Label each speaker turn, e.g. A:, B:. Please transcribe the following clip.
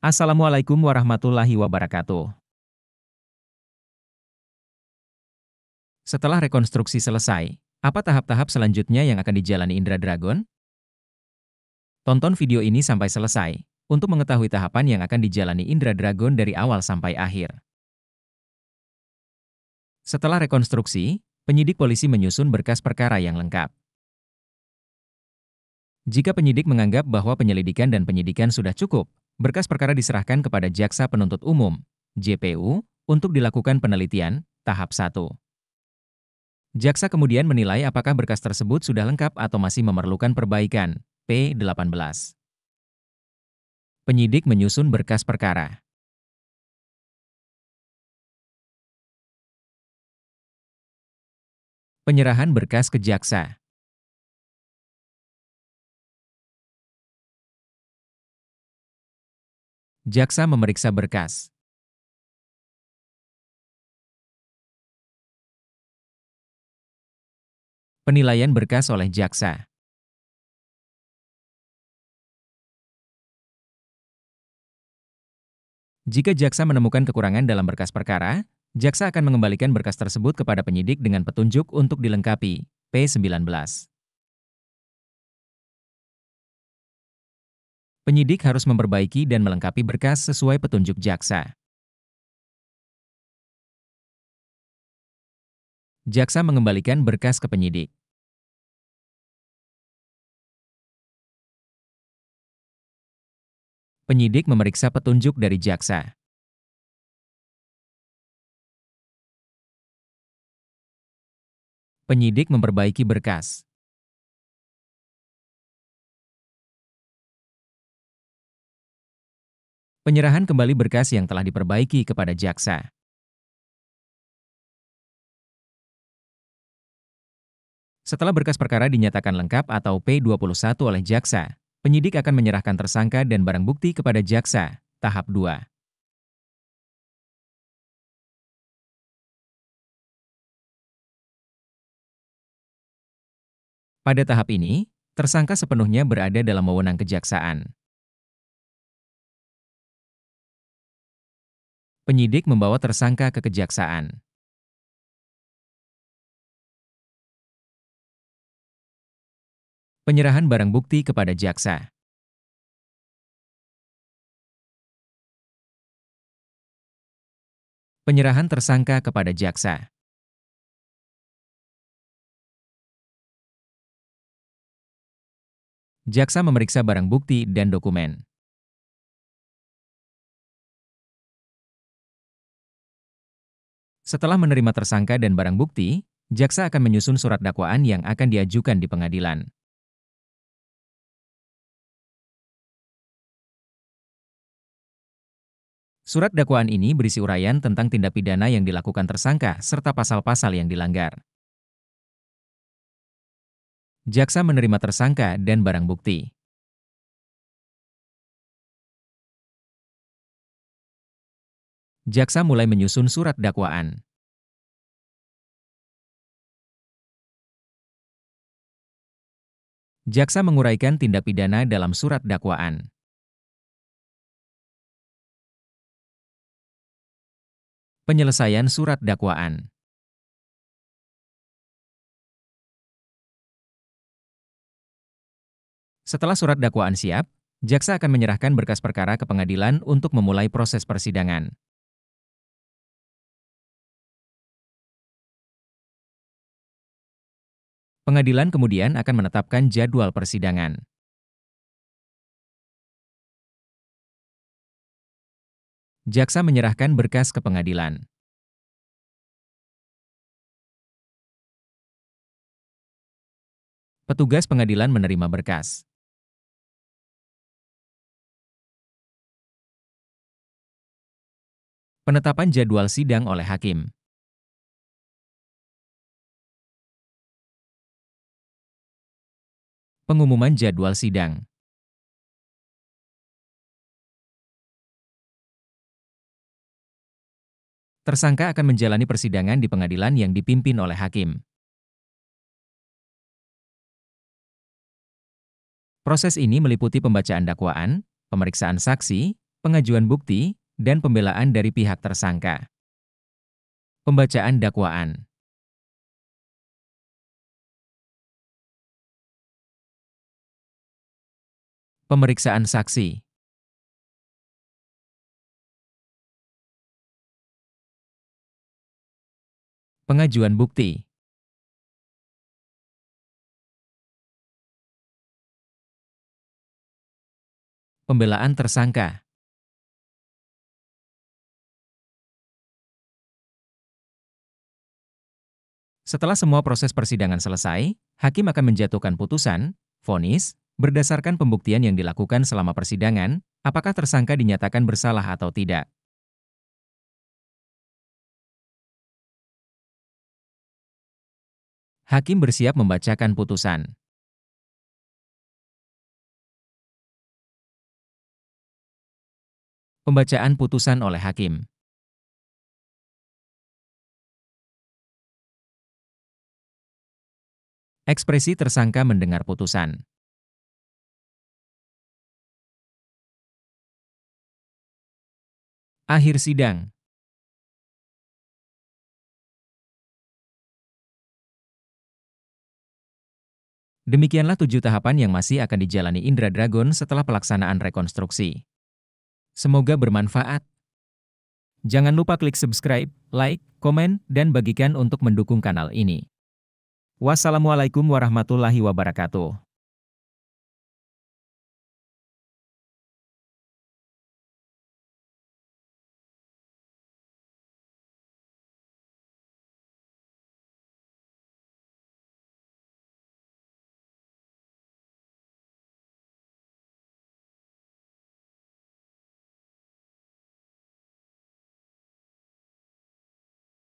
A: Assalamualaikum warahmatullahi wabarakatuh. Setelah rekonstruksi selesai, apa tahap-tahap selanjutnya yang akan dijalani Indra Dragon? Tonton video ini sampai selesai untuk mengetahui tahapan yang akan dijalani Indra Dragon dari awal sampai akhir. Setelah rekonstruksi, penyidik polisi menyusun berkas perkara yang lengkap. Jika penyidik menganggap bahwa penyelidikan dan penyidikan sudah cukup, berkas perkara diserahkan kepada Jaksa Penuntut Umum, JPU, untuk dilakukan penelitian, tahap 1. Jaksa kemudian menilai apakah berkas tersebut sudah lengkap atau masih memerlukan perbaikan, P18. Penyidik menyusun berkas perkara. Penyerahan berkas ke jaksa. Jaksa memeriksa berkas. Penilaian berkas oleh jaksa. Jika jaksa menemukan kekurangan dalam berkas perkara, jaksa akan mengembalikan berkas tersebut kepada penyidik dengan petunjuk untuk dilengkapi, P19. Penyidik harus memperbaiki dan melengkapi berkas sesuai petunjuk jaksa. Jaksa mengembalikan berkas ke penyidik. Penyidik memeriksa petunjuk dari jaksa. Penyidik memperbaiki berkas. Penyerahan kembali berkas yang telah diperbaiki kepada jaksa. Setelah berkas perkara dinyatakan lengkap atau P21 oleh jaksa, penyidik akan menyerahkan tersangka dan barang bukti kepada jaksa, tahap 2. Pada tahap ini, tersangka sepenuhnya berada dalam wewenang kejaksaan. Penyidik membawa tersangka ke kejaksaan. Penyerahan barang bukti kepada jaksa. Penyerahan tersangka kepada jaksa. Jaksa memeriksa barang bukti dan dokumen. Setelah menerima tersangka dan barang bukti, jaksa akan menyusun surat dakwaan yang akan diajukan di pengadilan. Surat dakwaan ini berisi uraian tentang tindak pidana yang dilakukan tersangka serta pasal-pasal yang dilanggar. Jaksa menerima tersangka dan barang bukti. Jaksa mulai menyusun surat dakwaan. Jaksa menguraikan tindak pidana dalam surat dakwaan. Penyelesaian surat dakwaan. Setelah surat dakwaan siap, jaksa akan menyerahkan berkas perkara ke pengadilan untuk memulai proses persidangan. Pengadilan kemudian akan menetapkan jadwal persidangan. Jaksa menyerahkan berkas ke pengadilan. Petugas pengadilan menerima berkas. Penetapan jadwal sidang oleh hakim. Pengumuman jadwal sidang. Tersangka akan menjalani persidangan di pengadilan yang dipimpin oleh hakim. Proses ini meliputi pembacaan dakwaan, pemeriksaan saksi, pengajuan bukti, dan pembelaan dari pihak tersangka. Pembacaan dakwaan. Pemeriksaan saksi. Pengajuan bukti. Pembelaan tersangka. Setelah semua proses persidangan selesai, hakim akan menjatuhkan putusan, vonis, berdasarkan pembuktian yang dilakukan selama persidangan, apakah tersangka dinyatakan bersalah atau tidak. Hakim bersiap membacakan putusan. Pembacaan putusan oleh hakim. Ekspresi tersangka mendengar putusan. Akhir sidang. Demikianlah 7 tahapan yang masih akan dijalani Indra Dragon setelah pelaksanaan rekonstruksi. Semoga bermanfaat. Jangan lupa klik subscribe, like, komen, dan bagikan untuk mendukung kanal ini. Wassalamualaikum warahmatullahi wabarakatuh.